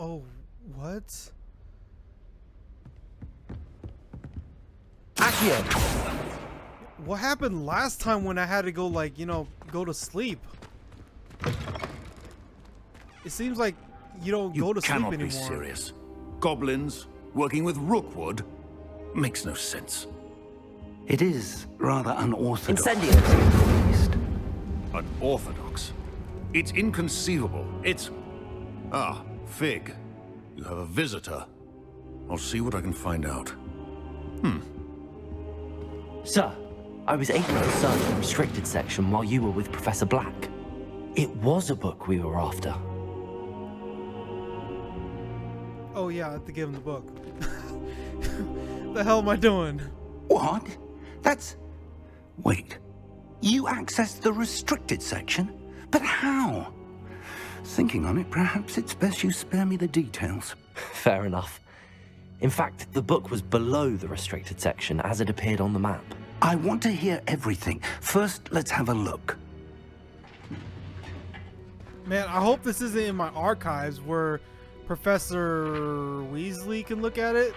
Oh, what? Accio! What happened last time when I had to go, like, you know, go to sleep? It seems like you don't go to sleep anymore. You cannot be serious. Goblins working with rookwood makes no sense. It is rather unorthodox. Incendiary, at least. Unorthodox? It's inconceivable. It's... Ah, Fig. You have a visitor. I'll see what I can find out. Sir, I was able to search the restricted section while you were with Professor Black. It was a book we were after. Oh yeah, I have to give him the book. The hell am I doing? What? That's... Wait. You accessed the restricted section? But how? Thinking on it, perhaps it's best you spare me the details. Fair enough. In fact, the book was below the restricted section as it appeared on the map. I want to hear everything. First, let's have a look. Man, I hope this isn't in my archives where Professor Weasley can look at it.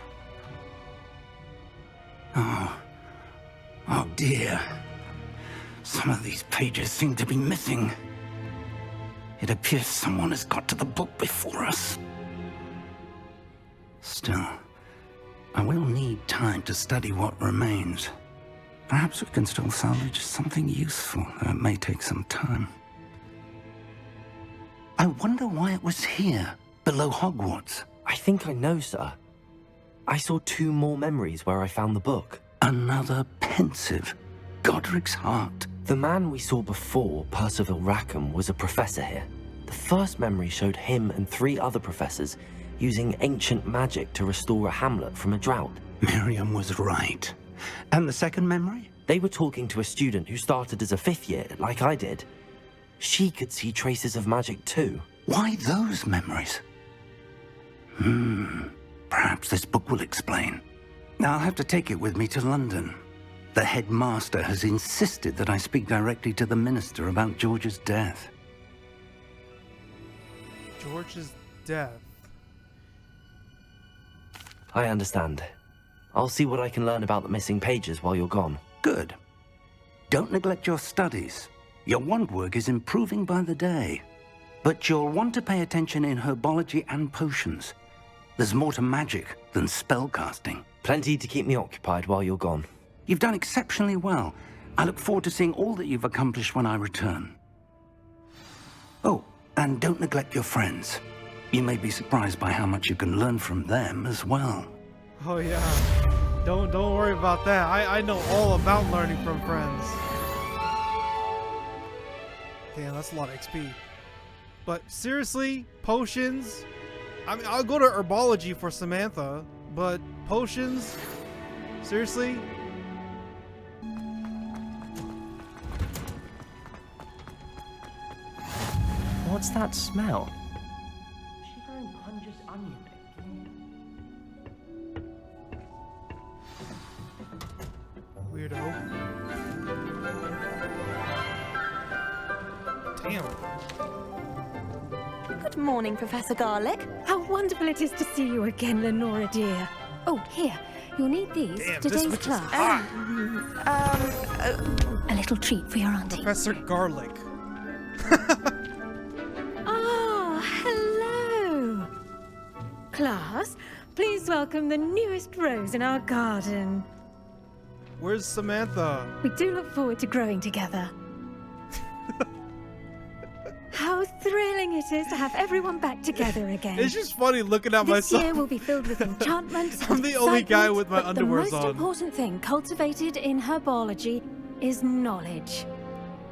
Oh dear. Some of these pages seem to be missing. It appears someone has got to the book before us. Still, I will need time to study what remains. Perhaps we can still salvage something useful, though it may take some time. I wonder why it was here, below Hogwarts. I think I know, sir. I saw 2 more memories where I found the book. Another pensive Godric's heart. The man we saw before, Percival Rackham, was a professor here. The first memory showed him and 3 other professors using ancient magic to restore a hamlet from a drought. Miriam was right. And the second memory? They were talking to a student who started as a 5th year, like I did. She could see traces of magic too. Why those memories? Perhaps this book will explain. I'll have to take it with me to London. The headmaster has insisted that I speak directly to the minister about George's death. George's death. I understand. I'll see what I can learn about the missing pages while you're gone. Good. Don't neglect your studies. Your wand work is improving by the day. But you'll want to pay attention in herbology and potions. There's more to magic than spellcasting. Plenty to keep me occupied while you're gone. You've done exceptionally well. I look forward to seeing all that you've accomplished when I return. Oh, and don't neglect your friends. You may be surprised by how much you can learn from them as well. Oh yeah. Don't worry about that. I know all about learning from friends. Damn, that's a lot of XP. But seriously, potions? I mean, I'll go to herbology for Samantha, but potions? Seriously? What's that smell? Shivering pungent onion again. Weirdo. Damn. Good morning, Professor Garlick. How wonderful it is to see you again, Lenora dear. Oh, here, you'll need these. Damn, Today's this witch is class. hot. A little treat for your auntie. Professor Garlic. Ah, hello. Class, please welcome the newest rose in our garden. Where's Samantha? We do look forward to growing together. How thrilling it is to have everyone back together again. It's just funny looking at This myself. year will be filled with enchantment. I'm the only guy with my but underwears the most on. important thing cultivated in herbology is knowledge.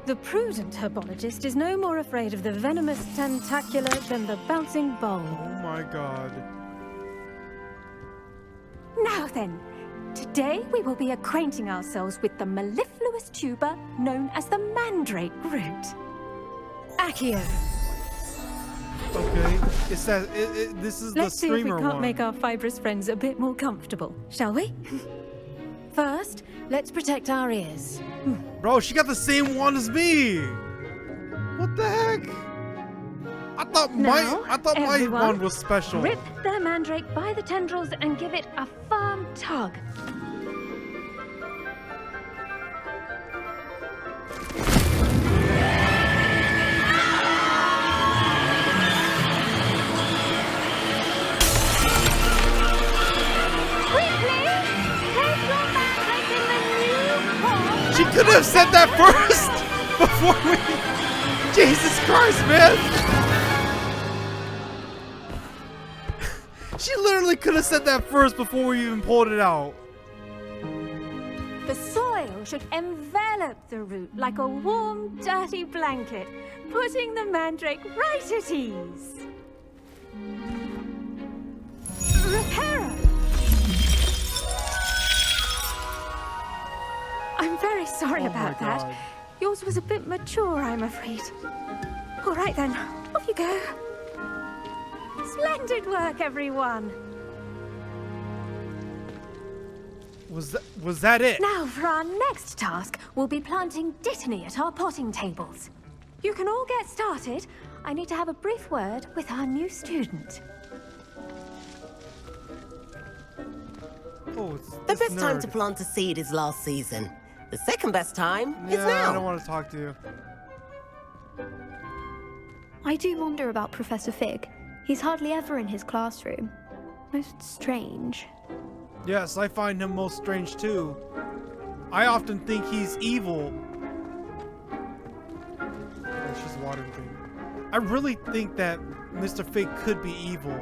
The prudent herbologist is no more afraid of the venomous tentacular than the bouncing bulb. Oh my god. Now then, today we will be acquainting ourselves with the mellifluous tuber known as the mandrake root. Accio. Okay. It says this is Let's the see if we streamer can't one. make our fibrous friends a bit more comfortable, shall we? First, let's protect our ears. Bro, she got the same one as me. What the heck? I thought Now, my everyone, wand was special. Rip the mandrake by the tendrils and give it a firm tug. She could have said that first before we. Jesus Christ, man! She literally could have said that first before we even pulled it out. The soil should envelop the root like a warm, dirty blanket, putting the mandrake right at ease. Reparo! I'm very sorry about that. God. Yours was a bit mature, I'm afraid. All right then, off you go. Splendid work, everyone. Was that it? Now for our next task, we'll be planting dittany at our potting tables. You can all get started. I need to have a brief word with our new student. Oh, it's The this best time to nerd. plant a seed is last season. The second best time is Yeah, now. I don't want to talk to you. I do wonder about Professor Fig. He's hardly ever in his classroom. Most strange. Yes, I find him most strange too. I often think he's evil. Oh, she's watering thing. I really think that Mr. Fig could be evil.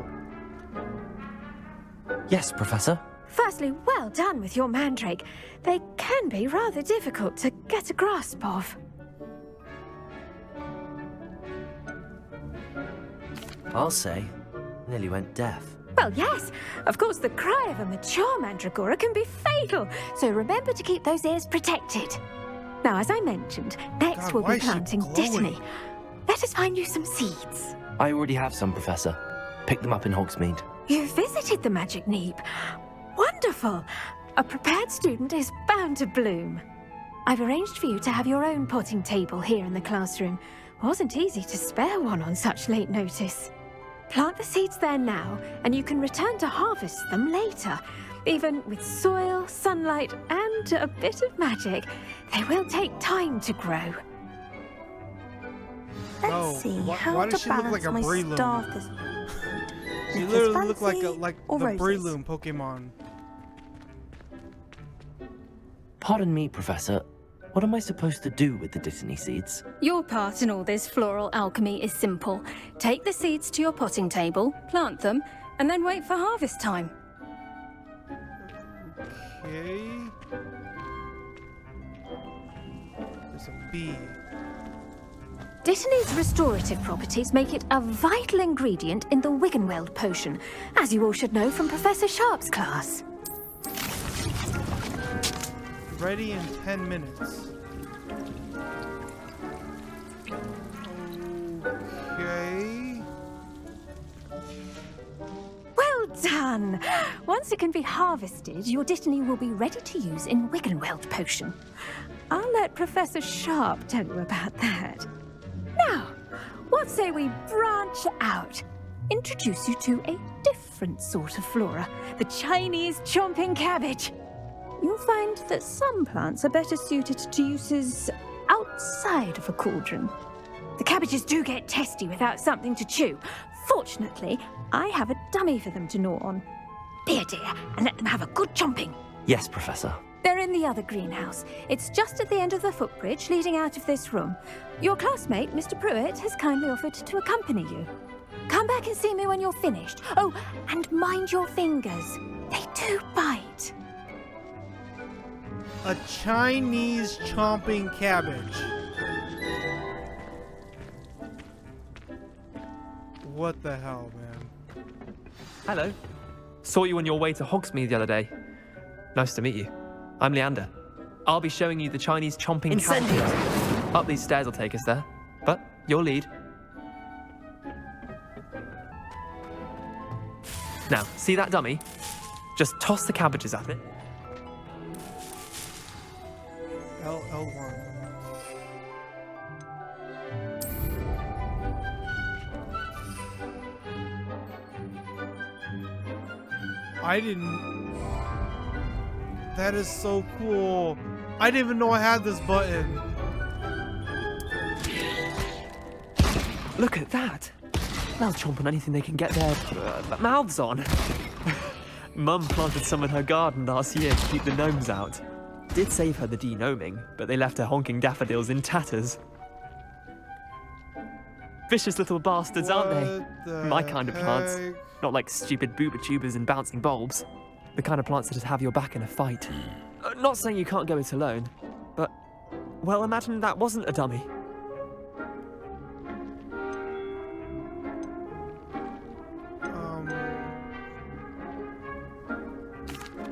Yes, Professor. Firstly, well done with your mandrake. They can be rather difficult to get a grasp of. I'll say, nearly went deaf. Well, yes. Of course, the cry of a mature mandragora can be fatal, so remember to keep those ears protected. Now, as I mentioned, next God, we'll why be is she planting glowing? dittany. Let us find you some seeds. I already have some, Professor. Picked them up in Hogsmeade. You visited the Magic Neep. Wonderful. A prepared student is bound to bloom. I've arranged for you to have your own potting table here in the classroom. Wasn't easy to spare one on such late notice. Plant the seeds there now, and you can return to harvest them later. Even with soil, sunlight, and a bit of magic, they will take time to grow. Let's Oh, see why how does to she look balance like a my Breloom? staff this. She Nicholas literally looked like Fancy the or roses? Breloom Pokemon. Pardon me, Professor. What am I supposed to do with the dittany seeds? Your part in all this floral alchemy is simple. Take the seeds to your potting table, plant them, and then wait for harvest time. Okay. There's a bee. Dittany's restorative properties make it a vital ingredient in the Wiggenweld potion, as you all should know from Professor Sharp's class. Ready in 10 minutes. Okay. Well done! Once it can be harvested, your dittany will be ready to use in Wiggenweld potion. I'll let Professor Sharp tell you about that. Now, what say we branch out? Introduce you to a different sort of flora, the Chinese chomping cabbage. You'll find that some plants are better suited to uses outside of a cauldron. The cabbages do get testy without something to chew. Fortunately, I have a dummy for them to gnaw on. Be a dear and let them have a good chomping. Yes, Professor. They're in the other greenhouse. It's just at the end of the footbridge leading out of this room. Your classmate, Mr. Pruitt, has kindly offered to accompany you. Come back and see me when you're finished. Oh, and mind your fingers. They do bite. A Chinese chomping cabbage. What the hell, man? Hello. Saw you on your way to Hogsmeade the other day. Nice to meet you. I'm Leander. I'll be showing you the Chinese chomping Incendio. cabbage. Up these stairs will take us there. But your lead. Now, see that dummy? Just toss the cabbages at it. L1. I didn't. That is so cool. I didn't even know I had this button. Look at that. They'll chomp on anything they can get their mouths on. Mum planted some in her garden last year to keep the gnomes out. Did save her the de-gnoming, but they left her honking daffodils in tatters. Vicious little bastards, aren't they? My kind of plants. Not like stupid booba tubers and bouncing bulbs. The kind of plants that just have your back in a fight. Not saying you can't go it alone, but, well, imagine that wasn't a dummy.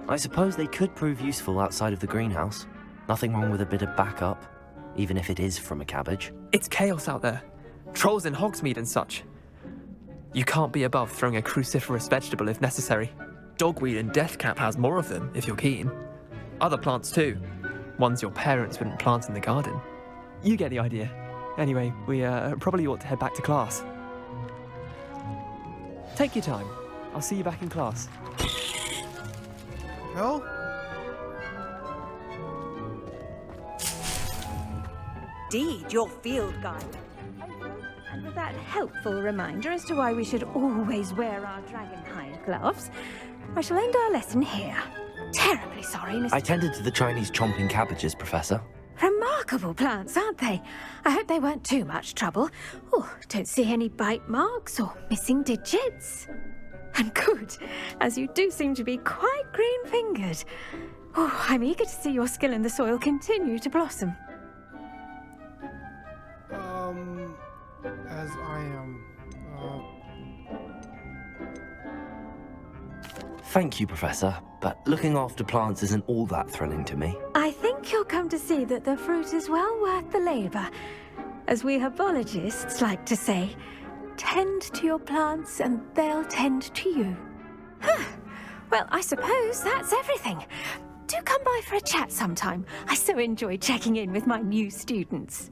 I suppose they could prove useful outside of the greenhouse. Nothing wrong with a bit of backup, even if it is from a cabbage. It's chaos out there. Trolls in Hogsmeade and such. You can't be above throwing a cruciferous vegetable if necessary. Dogweed and deathcap has more of them, if you're keen. Other plants too. Ones your parents wouldn't plant in the garden. You get the idea. Anyway, we probably ought to head back to class. Take your time. I'll see you back in class. Hell? Indeed, your field guide. And with that helpful reminder as to why we should always wear our dragonhide gloves, I shall end our lesson here. Terribly sorry, Mr. I tended to the Chinese chomping cabbages, Professor. Remarkable plants, aren't they? I hope they weren't too much trouble. Oh, don't see any bite marks or missing digits. And good, as you do seem to be quite green-fingered. Oh, I'm eager to see your skill in the soil continue to blossom. As I am. Thank you, Professor, but looking after plants isn't all that thrilling to me. I think you'll come to see that the fruit is well worth the labor. As we herbologists like to say, tend to your plants and they'll tend to you. Well, I suppose that's everything. Do come by for a chat sometime. I so enjoy checking in with my new students.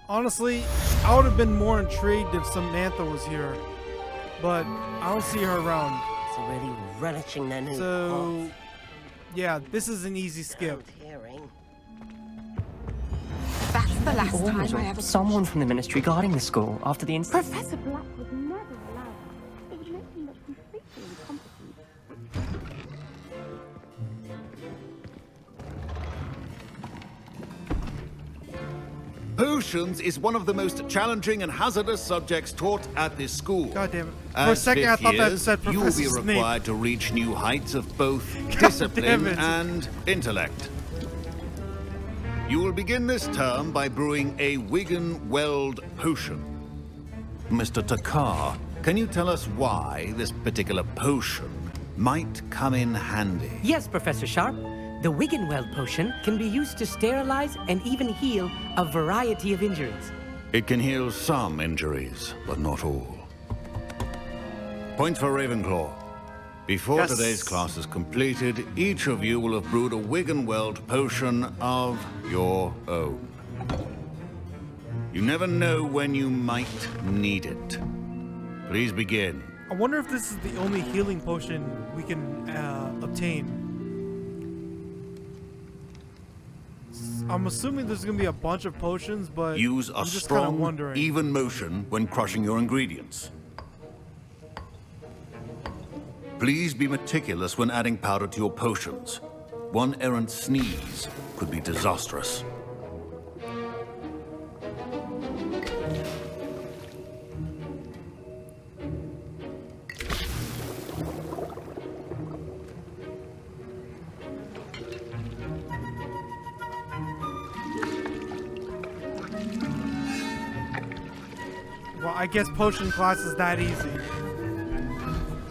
Honestly, I would have been more intrigued if Samantha was here, but I don't see her around. It's really relishing their new So, yeah, this is an easy skip. That's the last time I ever... Someone from the ministry guarding the school after the incident. Professor Black would never allow that. It would make him look completely incompetent. Potions is one of the most challenging and hazardous subjects taught at this school. God damn it. For a As second, I fifth thought that years, said you will be Professor Snape. required to reach new heights of both damn discipline it. and intellect. You will begin this term by brewing a Wiggenweld potion. Mr. Takar, can you tell us why this particular potion might come in handy? Yes, Professor Sharp. The Wiggenweld potion can be used to sterilize and even heal a variety of injuries. It can heal some injuries, but not all. Points for Ravenclaw. Before today's class is completed, each of you will have brewed a Wiggenweld potion of your own. You never know when you might need it. Please begin. I wonder if this is the only healing potion we can obtain. I'm assuming there's gonna be a bunch of potions, but Use a I'm just kind of strong, wondering. even motion when crushing your ingredients. Please be meticulous when adding powder to your potions. One errant sneeze could be disastrous. Well, I guess potion class is that easy.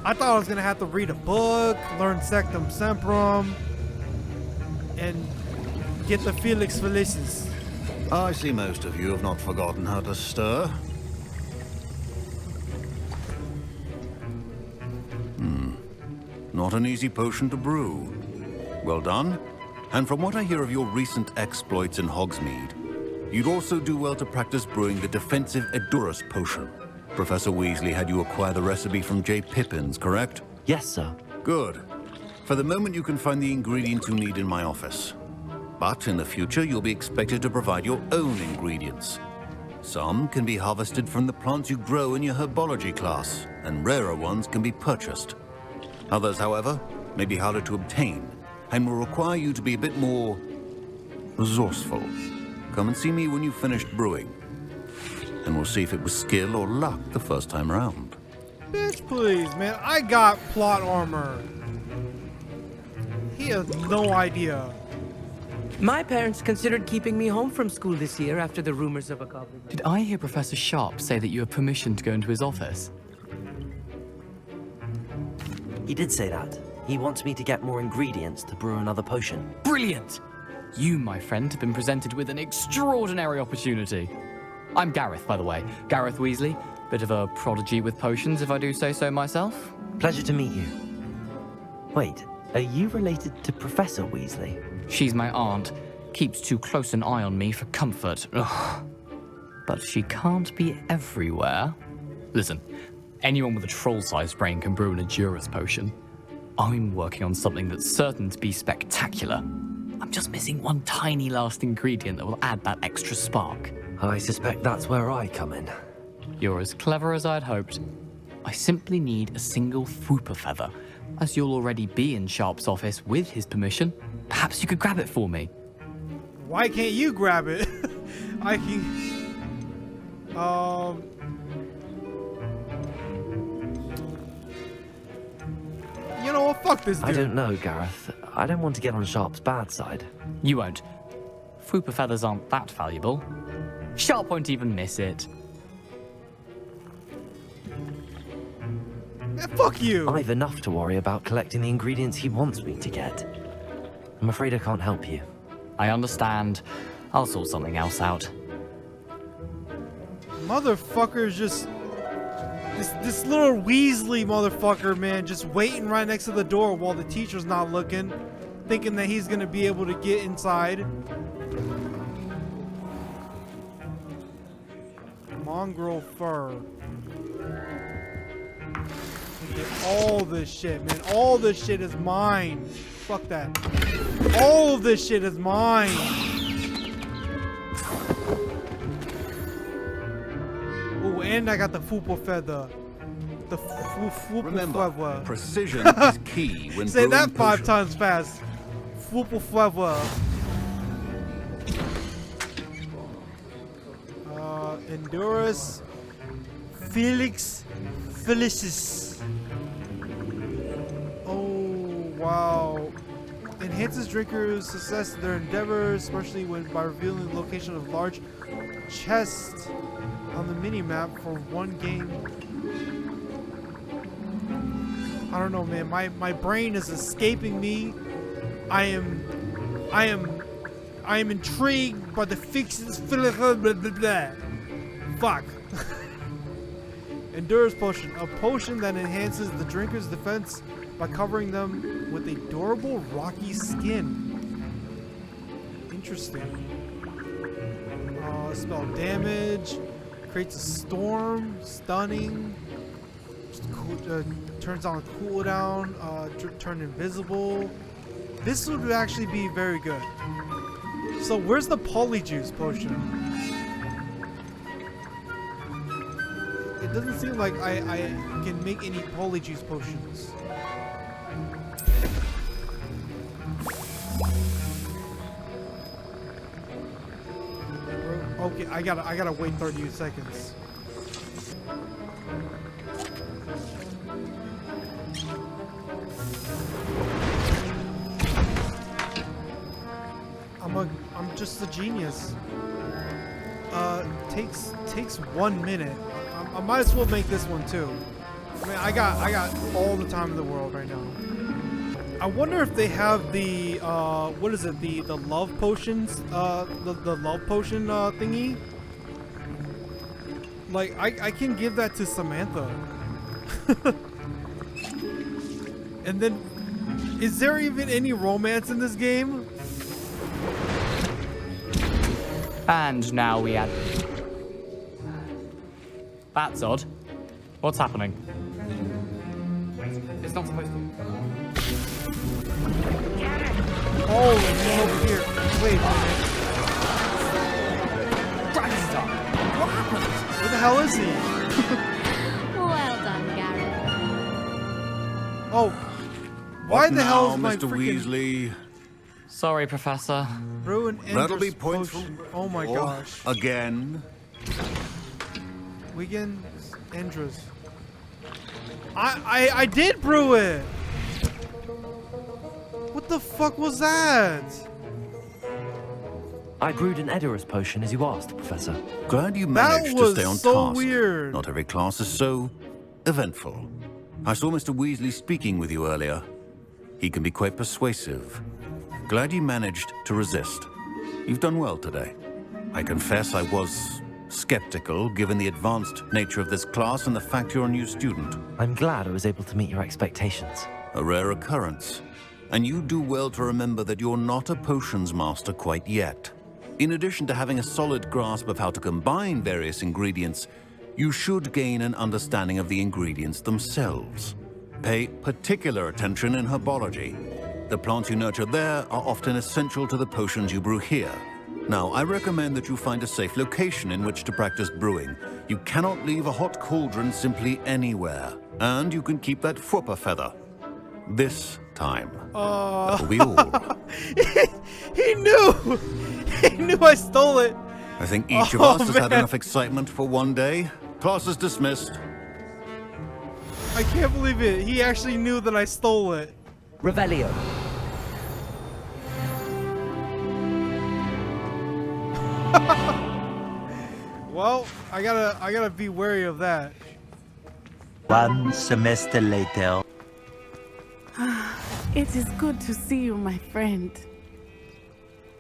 I thought I was gonna have to read a book, learn Sectum Semprum, and get the Felix Felicis. I see most of you have not forgotten how to stir. Not an easy potion to brew. Well done. And from what I hear of your recent exploits in Hogsmeade, you'd also do well to practice brewing the defensive Edurus potion. Professor Weasley had you acquire the recipe from J. Pippins, correct? Yes, sir. Good. For the moment, you can find the ingredients you need in my office. But in the future, you'll be expected to provide your own ingredients. Some can be harvested from the plants you grow in your herbology class, and rarer ones can be purchased. Others, however, may be harder to obtain, and will require you to be a bit more resourceful. Come and see me when you've finished brewing, and we'll see if it was skill or luck the first time around. Bitch, please, man. I got plot armor. He has no idea. My parents considered keeping me home from school this year after the rumors of a goblin. Did I hear Professor Sharp say that you have permission to go into his office? He did say that. He wants me to get more ingredients to brew another potion. Brilliant! You, my friend, have been presented with an extraordinary opportunity. I'm Gareth, by the way. Gareth Weasley. Bit of a prodigy with potions, if I do say so myself. Pleasure to meet you. Wait, are you related to Professor Weasley? She's my aunt. Keeps too close an eye on me for comfort. Ugh. But she can't be everywhere. Listen, anyone with a troll-sized brain can brew an Endurance potion. I'm working on something that's certain to be spectacular. I'm just missing one tiny last ingredient that will add that extra spark. I suspect that's where I come in. You're as clever as I'd hoped. I simply need a single Fwooper feather. As you'll already be in Sharp's office with his permission, perhaps you could grab it for me. Why can't you grab it? I can... You know what? Fuck this dude. I don't know, Gareth. I don't want to get on Sharp's bad side. You won't. Fwooper feathers aren't that valuable. Sharp won't even miss it. Yeah, fuck you! I've enough to worry about collecting the ingredients he wants me to get. I'm afraid I can't help you. I understand. I'll sort something else out. Motherfucker's just... This little Weasley motherfucker, man, just waiting right next to the door while the teacher's not looking, thinking that he's gonna be able to get inside. Mongrel fur. Get all this shit, man. All this shit is mine. Fuck that. All of this shit is mine. Oh, and I got the Fwooper feather. The Fwooper feather. Precision is key when say that brewing 5 potions. times fast. Fwooper feather. Endurus. Felix. Felicis. Oh, wow. Enhances drinkers' success in their endeavors, especially when by revealing the location of large chests on the mini-map for one game. I don't know, man. My brain is escaping me. I am intrigued by the fixes. Fuck. Endurance potion. A potion that enhances the drinker's defense by covering them with a durable, rocky skin. Interesting. Spell damage. Creates a storm. Stunning. Turns on a cooldown. Turn invisible. This would actually be very good. So where's the polyjuice potion? It doesn't seem like I can make any polyjuice potions. Okay, I gotta wait 30 seconds. I'm just a genius. Takes 1 minute. I might as well make this one too. I mean, I got all the time in the world right now. I wonder if they have the what is it? The love potions? The love potion thingy. Like I can give that to Samantha. And then, is there even any romance in this game? And now we add... That's odd. What's happening? The It's not supposed to. Oh, he's over here. Wait a minute. Dragstar! What happened? Where the hell is he? Well done, Garrett. Oh. Why What the hell now, is my Mr. freaking Weasley? Sorry, Professor. ruin That'll be Indra's points potion? from... Oh my gosh. Again. Wigan Indra's. I did brew it! What the fuck was that? I brewed an Edorus potion as you asked, Professor. Glad you That managed to was stay on so task. weird. Not every class is so eventful. I saw Mr. Weasley speaking with you earlier. He can be quite persuasive. Glad you managed to resist. You've done well today. I confess I was skeptical, given the advanced nature of this class and the fact you're a new student. I'm glad I was able to meet your expectations. A rare occurrence. And you do well to remember that you're not a potions master quite yet. In addition to having a solid grasp of how to combine various ingredients, you should gain an understanding of the ingredients themselves. Pay particular attention in herbology. The plants you nurture there are often essential to the potions you brew here. Now, I recommend that you find a safe location in which to practice brewing. You cannot leave a hot cauldron simply anywhere. And you can keep that Fwooper feather. This time. That will be all. He knew! He knew I stole it! I think each of Oh, us has had man. enough excitement for one day. Class is dismissed. I can't believe it. He actually knew that I stole it. Revelio. Well, I gotta be wary of that. 1 semester later. It is good to see you, my friend.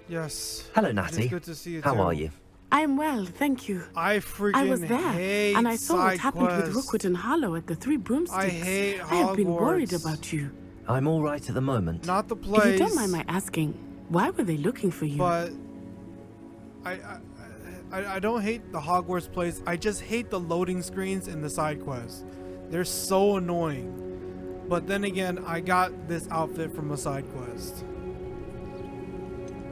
Yes. Hello, It Natty. is good to see you How too. are you? I'm well, thank you. I freaking I was there, hate and I saw what side happened with quests. Rookwood and Hollow at the Three Broomsticks. I hate I have been worried Hogwarts. about you. I'm all right at the moment. Not the If place. you don't mind my asking, why were they looking for you? But I don't hate the Hogwarts place. I just hate the loading screens in the side quests. They're so annoying. But then again, I got this outfit from a side quest.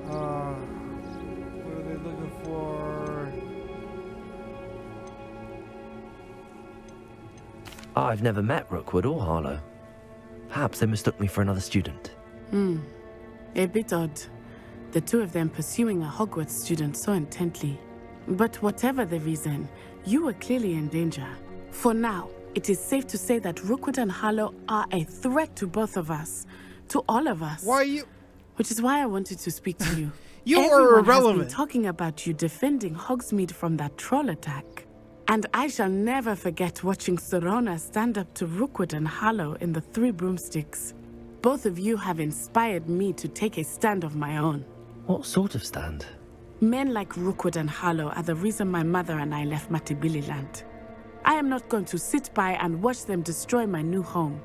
What are they looking for? I've never met Rookwood or Harlow. Perhaps they mistook me for another student. A bit odd. The two of them pursuing a Hogwarts student so intently. But whatever the reason, you were clearly in danger. For now, it is safe to say that Rookwood and Hollow are a threat to both of us. To all of us. Why you? Which is why I wanted to speak to you. You Everyone are has irrelevant. been talking about you defending Hogsmeade from that troll attack. And I shall never forget watching Serona stand up to Rookwood and Hollow in the Three Broomsticks. Both of you have inspired me to take a stand of my own. What sort of stand? Men like Rookwood and Hollow are the reason my mother and I left Matibili-land. I am not going to sit by and watch them destroy my new home.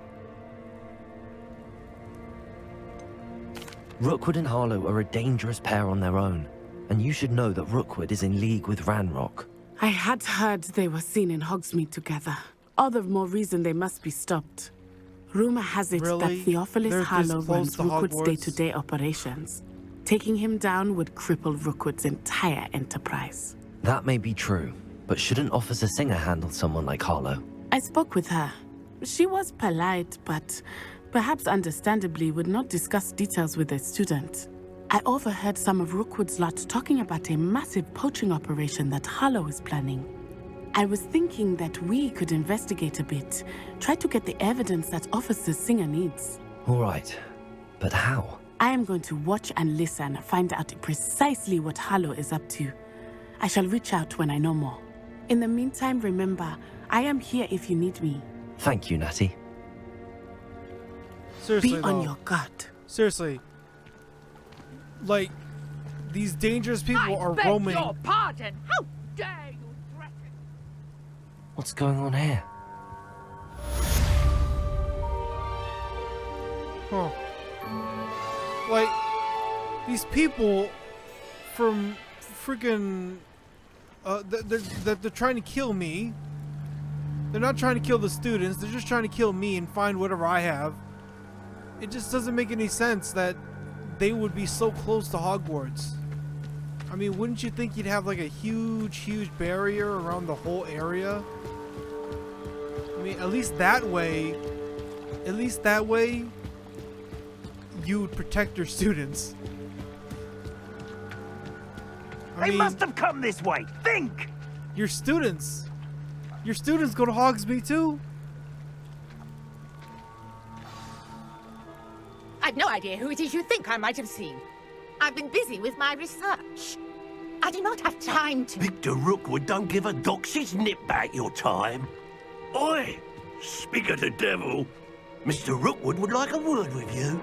Rookwood and Harlow are a dangerous pair on their own, and you should know that Rookwood is in league with Ranrock. I had heard they were seen in Hogsmeade together. All the more reason they must be stopped. Rumor has it Really? that Theophilus They're this Harlow close runs to Rookwood's Hogwarts? day-to-day operations. Taking him down would cripple Rookwood's entire enterprise. That may be true, but shouldn't Officer Singer handle someone like Harlow? I spoke with her. She was polite, but perhaps understandably would not discuss details with a student. I overheard some of Rookwood's lot talking about a massive poaching operation that Harlow is planning. I was thinking that we could investigate a bit, try to get the evidence that Officer Singer needs. All right, but how? I am going to watch and listen, find out precisely what Harlow is up to. I shall reach out when I know more. In the meantime, remember, I am here if you need me. Thank you, Natty. Seriously, Be on though. your guard. Seriously. Like, these dangerous people are beg roaming. your pardon. How dare you threaten? What's going on here? Huh. Like, these people from freaking they're trying to kill me. They're not trying to kill the students. They're just trying to kill me and find whatever I have. It just doesn't make any sense that they would be so close to Hogwarts. I mean, wouldn't you think you'd have like a huge barrier around the whole area? I mean, at least that way, you would protect your students. They must have come this way. Think! Your students go to Hogsmeade too? I've no idea who it is you think I might have seen. I've been busy with my research. I do not have time to... Victor Rookwood don't give a doxy's nip back your time. Oi! Speak of the devil. Mr. Rookwood would like a word with you.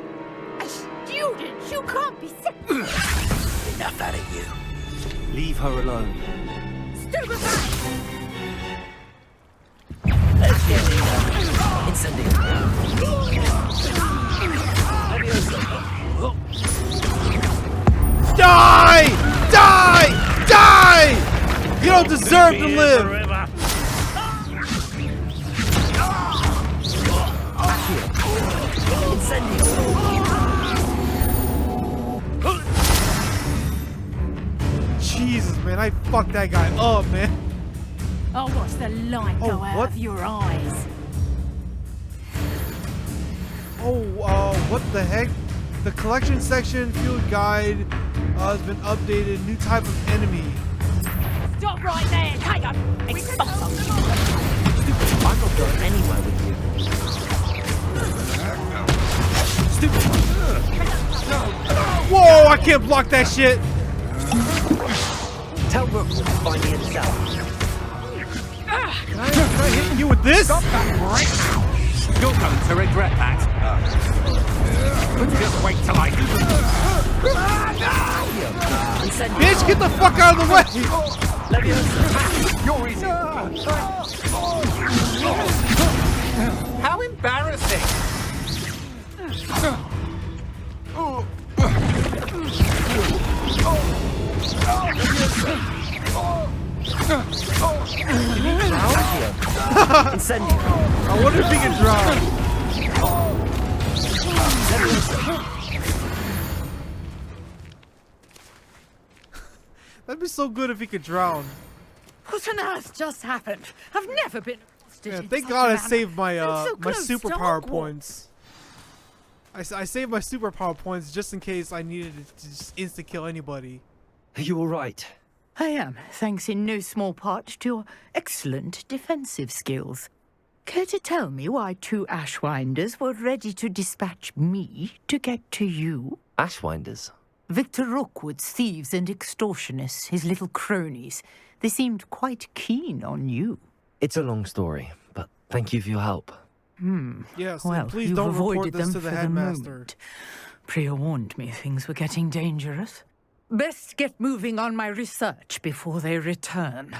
A student? You can't be sick. Enough out of you. Leave her alone. Let's get it. Incendio. Die! Die! Die! You don't deserve to live! Jesus, man, I fucked that guy up, man. I'll watch the light go out of your eyes. What the heck? The collection section field guide has been updated. New type of enemy. Stop right there, take up. Expulse. I'm not going anywhere with you. Stupid. Whoa, I can't block that shit. Tell Rookwood to find me himself. Can I hit you with this? Stop that break! You're going to regret that. Just wait till I do. Bitch, get the fuck out of the way! You're easy. How embarrassing! Incendio. I wonder if he can drown. That'd be so good if he could drown. What on earth just happened? I've never been hostage. Yeah, thank God I saved my so my close to superpower Hogwarts. points. I saved my superpower points just in case I needed to just insta kill anybody. Are you all right? I am, thanks in no small part to your excellent defensive skills. Care to tell me why two Ashwinders were ready to dispatch me to get to you? Ashwinders? Victor Rookwood's thieves and extortionists, his little cronies. They seemed quite keen on you. It's a long story, but thank you for your help. Yes, Well, please you've don't report avoided this them to the for headmaster. moment. Priya warned me things were getting dangerous. Best get moving on my research before they return.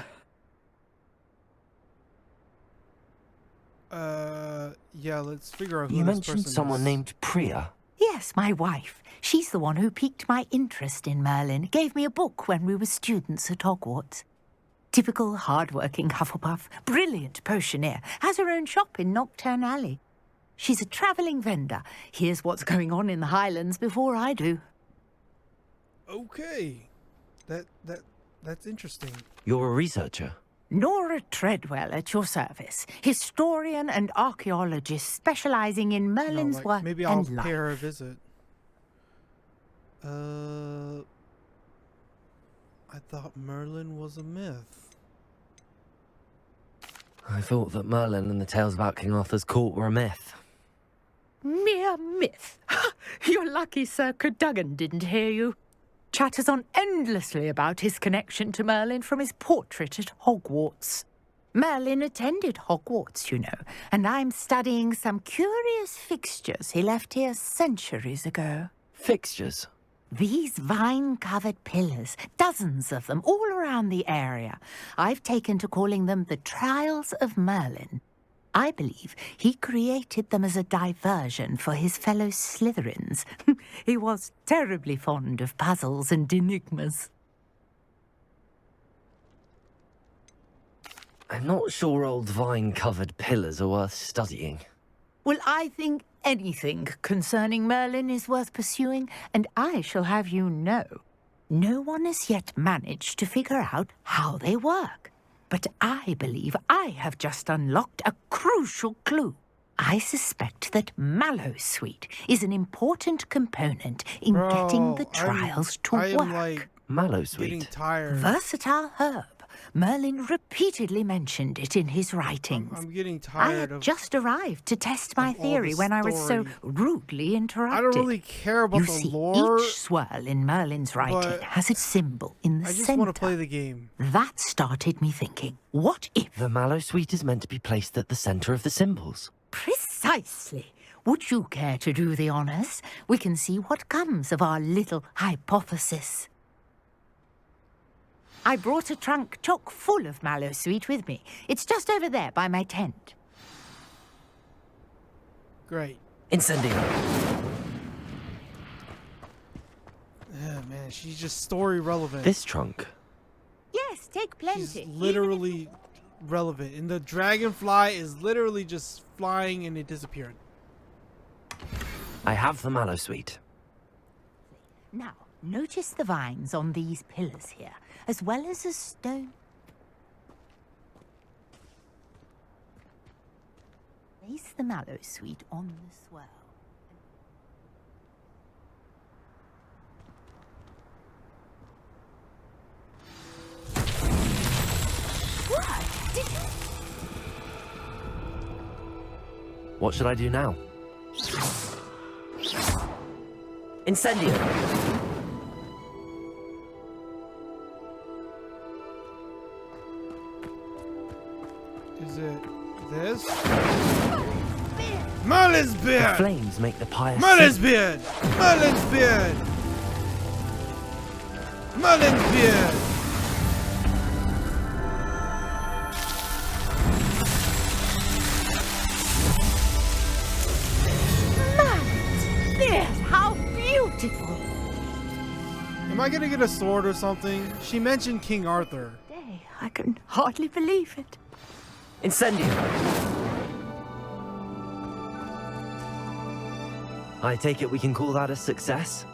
Yeah, let's figure out who You this mentioned person someone is. named Priya. Yes, my wife. She's the one who piqued my interest in Merlin. Gave me a book when we were students at Hogwarts. Typical hard-working Hufflepuff, brilliant potioneer, has her own shop in Knockturn Alley. She's a travelling vendor. Hears what's going on in the Highlands before I do. Okay, that's interesting. You're a researcher. Nora Treadwell at your service, historian and archaeologist specialising in Merlin's work Maybe I'll and pay life. her a visit. I thought Merlin was a myth. I thought that Merlin and the tales about King Arthur's court were a myth. Mere myth. You're lucky Sir Cadogan didn't hear you. Chatters on endlessly about his connection to Merlin from his portrait at Hogwarts. Merlin attended Hogwarts, you know, and I'm studying some curious fixtures he left here centuries ago. Fixtures? These vine-covered pillars, dozens of them, all around the area. I've taken to calling them the Trials of Merlin. I believe he created them as a diversion for his fellow Slytherins. He was terribly fond of puzzles and enigmas. I'm not sure old vine-covered pillars are worth studying. Well, I think anything concerning Merlin is worth pursuing, and I shall have you know, no one has yet managed to figure out how they work. But I believe I have just unlocked a crucial clue. I suspect that Mallowsweet is an important component in getting the trials to work. Mallowsweet? Getting tired. Versatile herb. Merlin repeatedly mentioned it in his writings. I'm getting I tired had just arrived to test my all theory the when I was so story. rudely interrupted. I don't really care about you the see, lore. Each swirl in Merlin's writing has a symbol in the I just center. want to play the game. That started me thinking, what if... The Mallowsweet is meant to be placed at the center of the symbols. Precisely. Would you care to do the honors? We can see what comes of our little hypothesis. I brought a trunk chock full of Mallowsweet with me. It's just over there by my tent. Great. Incendio. Yeah, man, she's just story relevant. This trunk. Yes, take plenty. She's literally relevant. And the dragonfly is literally just flying and it disappeared. I have the Mallowsweet. Now, notice the vines on these pillars here, as well as a stone. Place the Mallowsweet on the swirl. What? Did you... What should I do now? Incendio! Is it this? Merlin's The beard! flames make the pyre Merlin's sing. beard! Merlin's beard! Merlin's beard! Merlin's beard! How beautiful! Am I gonna get a sword or something? She mentioned King Arthur. I can hardly believe it. Incendio! I take it we can call that a success?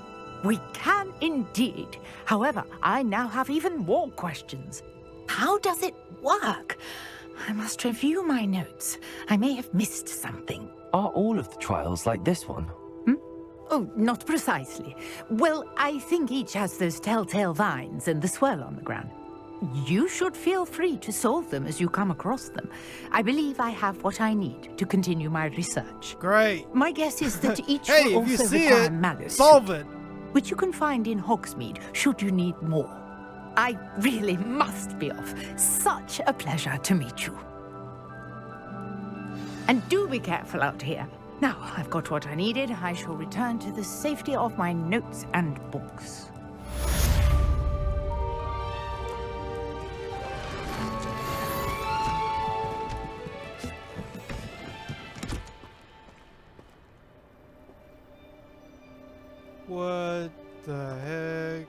We can indeed. However, I now have even more questions. How does it work? I must review my notes. I may have missed something. Are all of the trials like this one? Oh, not precisely. Well, I think each has those telltale vines and the swirl on the ground. You should feel free to solve them as you come across them. I believe I have what I need to continue my research. Great. My guess is that each Hey, will if you also see require it, Mallowsweet, solve it. which you can find in Hogsmeade should you need more. I really must be off. Such a pleasure to meet you. And do be careful out here. Now I've got what I needed, I shall return to the safety of my notes and books. What the heck?